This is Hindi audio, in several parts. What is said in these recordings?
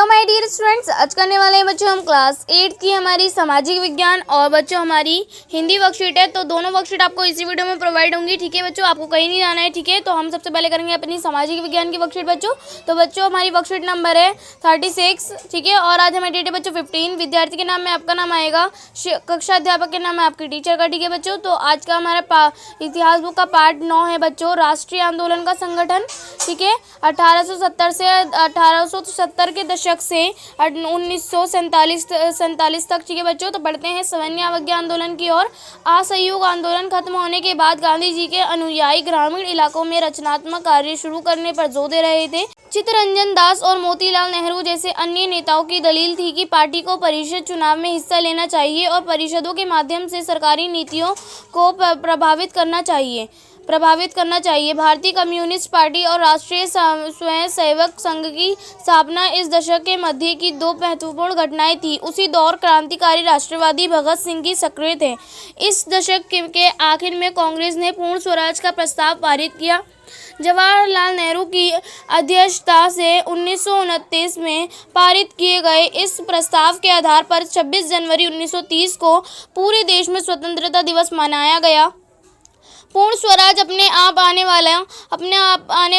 हेलो माय डियर स्टूडेंट्स, आज करने वाले हैं बच्चों हम क्लास 8 की हमारी सामाजिक विज्ञान और बच्चों हमारी हिंदी वर्कशीट है। तो दोनों वर्कशीट आपको इसी वीडियो में प्रोवाइड होंगी। ठीक है बच्चों, आपको कहीं नहीं जाना है। ठीक है, तो हम सबसे पहले करेंगे अपनी सामाजिक विज्ञान की वर्कशीट बच्चों। तो बच्चों हमारी वर्कशीट नंबर है 36। ठीक है, और आज हमारी डेट है बच्चों 15। विद्यार्थी के नाम में आपका नाम आएगा, कक्षा अध्यापक के नाम है आपके टीचर का। ठीक है बच्चों, तो आज का हमारा इतिहास बुक का पार्ट 9 है बच्चों, राष्ट्रीय आंदोलन का संगठन। ठीक है, 1870 से 1870 के दशक से 1947 तक। ठीक है बच्चों, तो बढ़ते हैं सवर्ण अवज्ञा आंदोलन की ओर। असहयोग आंदोलन खत्म होने के बाद गांधी जी के अनुयायी ग्रामीण इलाकों में रचनात्मक कार्य शुरू करने पर जोर दे रहे थे। चित्तरंजन दास और मोतीलाल नेहरू जैसे अन्य नेताओं की दलील थी कि पार्टी को परिषद चुनाव में हिस्सा लेना चाहिए और परिषदों के माध्यम से सरकारी नीतियों को प्रभावित करना चाहिए। भारतीय कम्युनिस्ट पार्टी और राष्ट्रीय स्वयंसेवक संघ की स्थापना इस दशक के मध्य की दो महत्वपूर्ण घटनाएं थी। उसी दौर क्रांतिकारी राष्ट्रवादी भगत सिंह की सक्रिय थे। इस दशक के आखिर में कांग्रेस ने पूर्ण स्वराज का प्रस्ताव पारित किया। जवाहरलाल नेहरू की अध्यक्षता से 1929 में पारित किए गए इस प्रस्ताव के आधार पर 26 जनवरी 1930 को पूरे देश में स्वतंत्रता दिवस मनाया गया। पूर्ण स्वराज अपने आप आने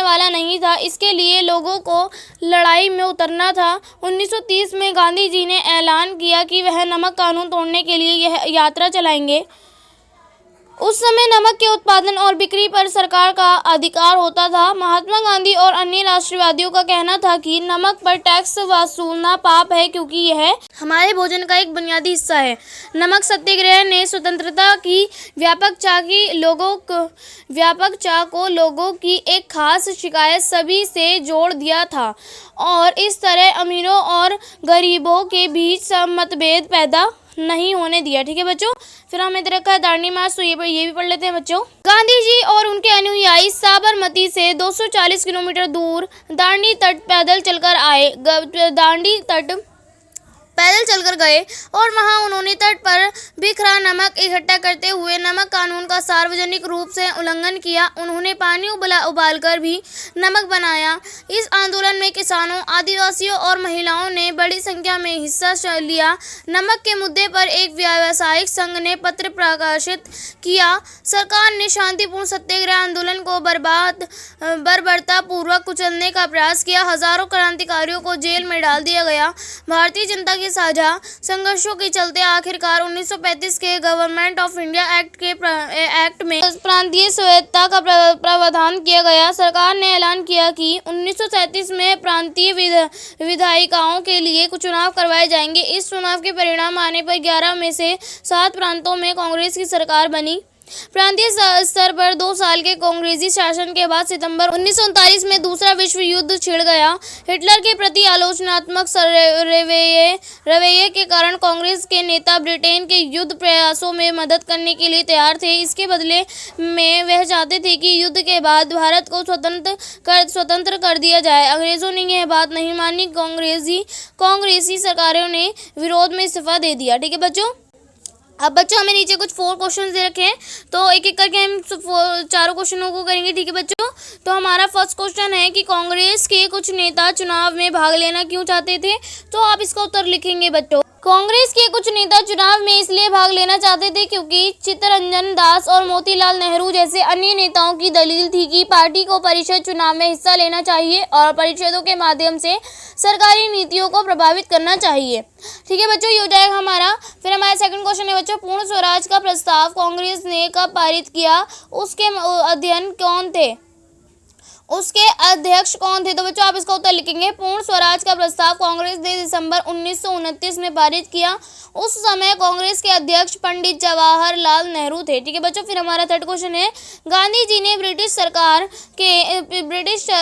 वाला नहीं था, इसके लिए लोगों को लड़ाई में उतरना था। 1930 में गांधी जी ने ऐलान किया कि वह नमक कानून तोड़ने के लिए यह यात्रा चलाएंगे। उस समय नमक के उत्पादन और बिक्री पर सरकार का अधिकार होता था। महात्मा गांधी और अन्य राष्ट्रवादियों का कहना था कि नमक पर टैक्स वसूलना पाप है, क्योंकि यह हमारे भोजन का एक बुनियादी हिस्सा है। नमक सत्याग्रह ने स्वतंत्रता की व्यापक चाह को लोगों की एक खास शिकायत सभी से जोड़ दिया था और इस तरह अमीरों और गरीबों के बीच मतभेद पैदा नहीं होने दिया। ठीक है बच्चों, फिर हमने रखा है दांडी मार्च, तो ये भी पढ़ लेते हैं बच्चों। गांधी जी और उनके अनुयायी साबरमती से 240 किलोमीटर दूर दांडी तट पैदल चलकर गए और वहां उन्होंने तट पर बिखरा नमक इकट्ठा करते हुए नमक कानून का सार्वजनिक रूप से उल्लंघन किया। उन्होंने पानी उबालकर भी नमक बनाया। इस आंदोलन में किसानों, आदिवासियों और महिलाओं ने बड़ी संख्या में हिस्सा लिया। नमक के मुद्दे पर एक व्यावसायिक संघ ने पत्र प्रकाशित किया। सरकार ने शांतिपूर्ण सत्याग्रह आंदोलन को बर्बरतापूर्वक कुचलने का प्रयास किया। हजारों क्रांतिकारियों को जेल में डाल दिया गया। भारतीय जनता के साझा संघर्षों के चलते आखिरकार 1935 के गवर्नमेंट ऑफ इंडिया एक्ट में प्रांतीय स्वायत्तता का प्रावधान किया गया। सरकार ने ऐलान किया कि 1937 में प्रांतीय विधायिकाओं के लिए कुछ चुनाव करवाए जाएंगे। इस चुनाव के परिणाम आने पर 11 में से 7 प्रांतों में कांग्रेस की सरकार बनी। प्रांतीय स्तर पर 2 साल के कांग्रेसी शासन के बाद सितंबर 1939 में दूसरा विश्व युद्ध छिड़ गया। हिटलर के प्रति आलोचनात्मक रवैये के कारण कांग्रेस के नेता ब्रिटेन के युद्ध प्रयासों में मदद करने के लिए तैयार थे। इसके बदले में वह चाहते थे कि युद्ध के बाद भारत को स्वतंत्र कर दिया जाए। अंग्रेजों ने यह बात नहीं मानी। कांग्रेसी सरकारों ने विरोध में इस्तीफा दे दिया। ठीक है बच्चों, अब बच्चों हमें नीचे कुछ 4 क्वेश्चन दे रखे हैं, तो एक एक करके हम चारों क्वेश्चनों को करेंगे। ठीक है बच्चों, तो हमारा फर्स्ट क्वेश्चन है कि कांग्रेस के कुछ नेता चुनाव में भाग लेना क्यों चाहते थे, तो आप इसका उत्तर लिखेंगे बच्चों। कांग्रेस के कुछ नेता चुनाव में इसलिए भाग लेना चाहते थे क्योंकि चित्तरंजन दास और मोतीलाल नेहरू जैसे अन्य नेताओं की दलील थी कि पार्टी को परिषद चुनाव में हिस्सा लेना चाहिए और परिषदों के माध्यम से सरकारी नीतियों को प्रभावित करना चाहिए। ठीक है बच्चों, ये हो जाएगा हमारा। फिर हमारा सेकंड क्वेश्चन है बच्चों, पूर्ण स्वराज का प्रस्ताव कांग्रेस ने कब पारित किया, उसके अध्यक्ष कौन थे, तो बच्चों आप इसका उत्तर लिखेंगे। पूर्ण स्वराज का प्रस्ताव कांग्रेस ने दिसंबर 1929 में पारित किया। उस समय कांग्रेस के अध्यक्ष पंडित जवाहरलाल नेहरू थे। ठीक है बच्चों, फिर हमारा थर्ड क्वेश्चन है, गांधी जी ने ब्रिटिश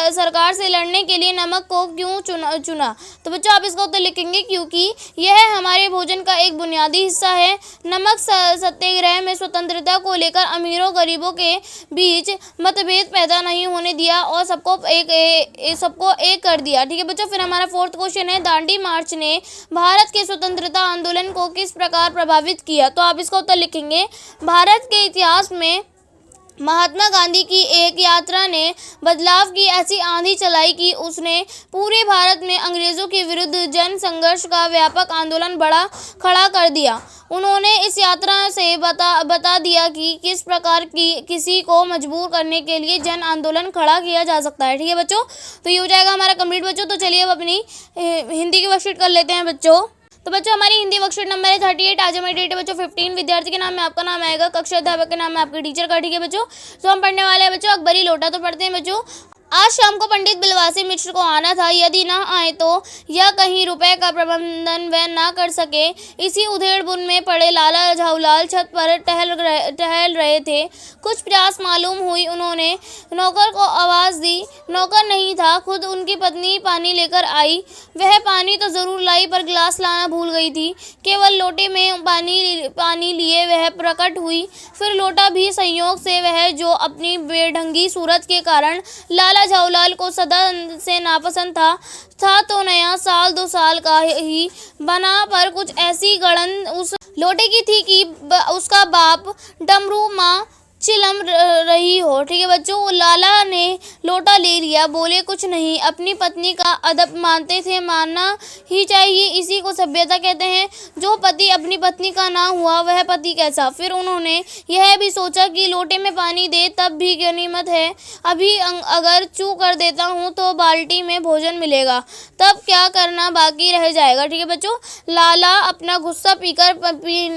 सरकार से लड़ने के लिए नमक को क्यों चुना, तो बच्चों आप इसका उत्तर लिखेंगे क्योंकि यह हमारे भोजन का एक बुनियादी हिस्सा है। नमक सत्याग्रह में स्वतंत्रता को लेकर अमीरों गरीबों के बीच मतभेद पैदा नहीं होने दिया और सबको एक कर दिया। ठीक है बच्चों, फिर हमारा फोर्थ क्वेश्चन है, दांडी मार्च ने भारत के स्वतंत्रता आंदोलन को किस प्रकार प्रभावित किया, तो आप इसका उत्तर लिखेंगे। भारत के इतिहास में महात्मा गांधी की एक यात्रा ने बदलाव की ऐसी आंधी चलाई कि उसने पूरे भारत में अंग्रेजों के विरुद्ध जन संघर्ष का व्यापक आंदोलन खड़ा कर दिया। उन्होंने इस यात्रा से बता दिया कि किस प्रकार की किसी को मजबूर करने के लिए जन आंदोलन खड़ा किया जा सकता है। ठीक है बच्चों, तो ये हो जाएगा हमारा कंप्लीट बच्चों। तो चलिए अब अपनी हिंदी की वर्कशीट कर लेते हैं बच्चों। तो बच्चों हमारी हिंदी वर्कशीट नंबर है 38। आज हमारी डेट है बच्चों 15। विद्यार्थी के नाम में आपका नाम आएगा, कक्षा अध्यापक के नाम में आपके टीचर का। ठीक है बच्चों, तो हम पढ़ने वाले हैं बच्चों अकबरी लोटा। तो पढ़ते हैं बच्चों। आज शाम को पंडित बिलवासी मिश्र को आना था। यदि न आए तो यह कहीं रुपए का प्रबंधन वह ना कर सके। इसी उधेड़-बुन में पड़े लाला झाऊलाल छत पर टहल रहे थे। कुछ प्यास मालूम हुई। उन्होंने नौकर को आवाज़ दी। नौकर नहीं था, खुद उनकी पत्नी पानी लेकर आई। वह पानी तो ज़रूर लाई पर गिलास लाना भूल गई थी। केवल लोटे में पानी लिए वह प्रकट हुई। फिर लोटा भी संयोग से वह जो अपनी बेढंगी सूरत के कारण लाला झाऊलाल को सदा से नापसंद था तो नया साल 2 साल का ही बना पर कुछ ऐसी गड़न उस लोटे की थी कि उसका बाप डमरू माँ चिलम रही हो। ठीक है बच्चों, लाला ने लोटा ले लिया, बोले कुछ नहीं। अपनी पत्नी का अदब मानते थे, मानना ही चाहिए, इसी को सभ्यता कहते हैं। जो पति अपनी पत्नी का ना हुआ वह पति कैसा। फिर उन्होंने यह भी सोचा कि लोटे में पानी दे तब भी गनीमत है। अभी अगर चू कर देता हूँ तो बाल्टी में भोजन मिलेगा, तब क्या करना बाकी रह जाएगा। ठीक है बच्चों, लाला अपना गुस्सा पीकर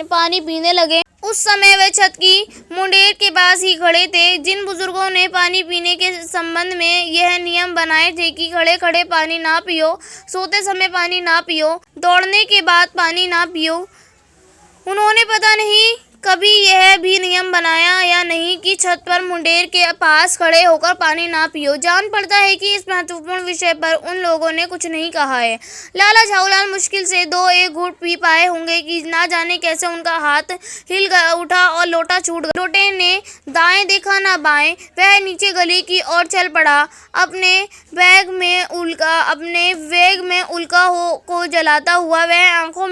पानी पीने लगे। उस समय वे छत की मुंडेर के पास ही खड़े थे। जिन बुजुर्गों ने पानी पीने के संबंध में यह नियम बनाए थे कि खड़े खड़े पानी ना पियो, सोते समय पानी ना पियो, दौड़ने के बाद पानी ना पियो, उन्होंने पता नहीं कभी यह भी नियम बनाया या नहीं कि छत पर मुंडेर के पास खड़े होकर पानी ना पियो। जान पड़ता है कि इस महत्वपूर्ण विषय पर उन लोगों ने कुछ नहीं कहा है। लाला झाऊलाल मुश्किल से 2-1 घूंट पी पाए होंगे कि ना जाने कैसे उनका हाथ हिल उठा और लोटा छूट गया। लोटे ने दाएं देखा ना बाएं, वह नीचे गली की ओर चल पड़ा। अपने वेग में उल्का को जलाता हुआ वह आंखों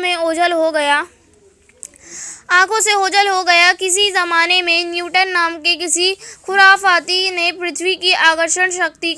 से ओझल हो गया। किसी ज़माने में न्यूटन नाम के किसी खुराफाती ने पृथ्वी की आकर्षण शक्ति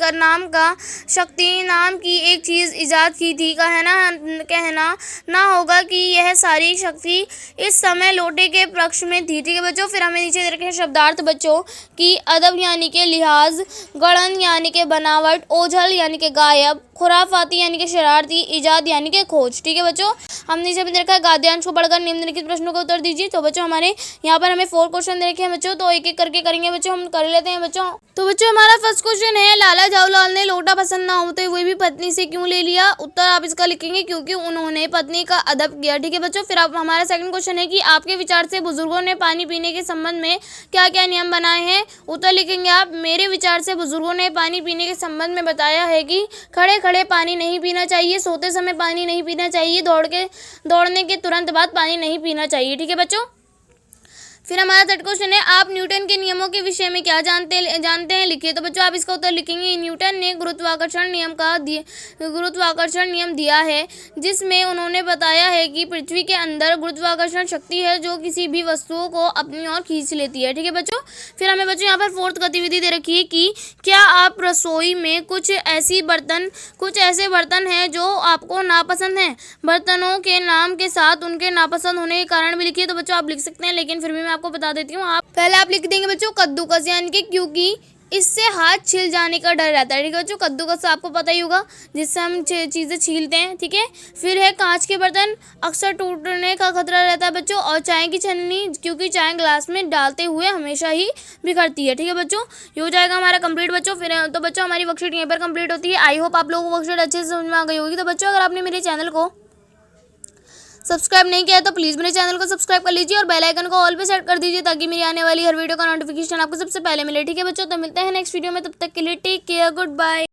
नाम की एक चीज़ इजाद की थी। कहना ना होगा कि यह सारी शक्ति इस समय लोटे के पक्ष में थी। ठीक है बच्चों, फिर हमें नीचे दे रखे हैं शब्दार्थ बच्चों की अदब यानी के लिहाज, गड़न यानी के बनावट, ओझल यानी के गायब, खुराफाती यानी के शरारती, इजाद यानी के खोज। ठीक है बच्चों, हम नीचे भी देखा है गद्यांश को पढ़कर निम्नलिखित प्रश्नों का उत्तर दीजिए। तो बच्चों हमारे यहाँ पर हमें 4 क्वेश्चन दे रखे हैं बच्चों, तो एक एक करके करेंगे बच्चों, हम कर लेते हैं बच्चों। तो बच्चों हमारा फर्स्ट क्वेश्चन है, लाला झाऊलाल ने लोटा पसंद ना होते हुए भी पत्नी से क्यों ले लिया। उत्तर आप इसका लिखेंगे क्योंकि उन्होंने पत्नी का अदब किया। ठीक है बच्चों, फिर आप हमारा सेकंड क्वेश्चन है कि आपके विचार से बुजुर्गों ने पानी पीने के संबंध में क्या क्या नियम बनाए हैं। उत्तर लिखेंगे आप, मेरे विचार से बुजुर्गों ने पानी पीने के संबंध में बताया है कि खड़े खड़े पानी नहीं पीना चाहिए, सोते समय पानी नहीं पीना चाहिए, दौड़ने के तुरंत बाद पानी नहीं पीना चाहिए। ठीक है बच्चों, फिर हमारा थर्ड क्वेश्चन है, आप न्यूटन के नियमों के विषय में क्या जानते हैं लिखिए। तो बच्चों आप इसका उत्तर लिखेंगे, न्यूटन ने गुरुत्वाकर्षण नियम दिया है, जिसमें उन्होंने बताया है कि पृथ्वी के अंदर गुरुत्वाकर्षण शक्ति है जो किसी भी वस्तुओं को अपनी ओर खींच लेती है। ठीक है बच्चों, फिर हमें बच्चों यहाँ पर फोर्थ गतिविधि दे रखी है कि क्या आप रसोई में कुछ ऐसे बर्तन हैं जो आपको नापसंद हैं। बर्तनों के नाम के साथ उनके नापसंद होने के कारण भी लिखिए। तो बच्चों आप लिख सकते हैं, लेकिन फिर भी मैं आपको बता देती हूँ। पहले आप लिख देंगे बच्चों कद्दूकस, यानी कि क्योंकि इससे हाथ छिल जाने का डर रहता है। ठीक है बच्चों, कद्दूकस आपको पता ही होगा, जिससे हम चीज़ें छीलते हैं। ठीक है, फिर है कांच के बर्तन, अक्सर टूटने का खतरा रहता है बच्चों। और चाय की छन्नी, क्योंकि चाय ग्लास में डालते हुए हमेशा ही बिखरती है। ठीक है बच्चों, ये हो जाएगा हमारा कंप्लीट बच्चों। फिर तो बच्चों हमारी वर्कशीट यहीं पर कंप्लीट होती है। आई होप आप लोगों को वर्कशीट अच्छे से समझ में आ गई होगी। तो बच्चों अगर आपने मेरे चैनल को सब्सक्राइब नहीं किया है तो प्लीज़ मेरे चैनल को सब्सक्राइब कर लीजिए और बेल आइकन को ऑल पे सेट कर दीजिए, ताकि मेरी आने वाली हर वीडियो का नोटिफिकेशन आपको सबसे पहले मिले। ठीक है बच्चों, तो मिलते हैं नेक्स्ट वीडियो में, तब तक के लिए टेक केयर, गुड बाय।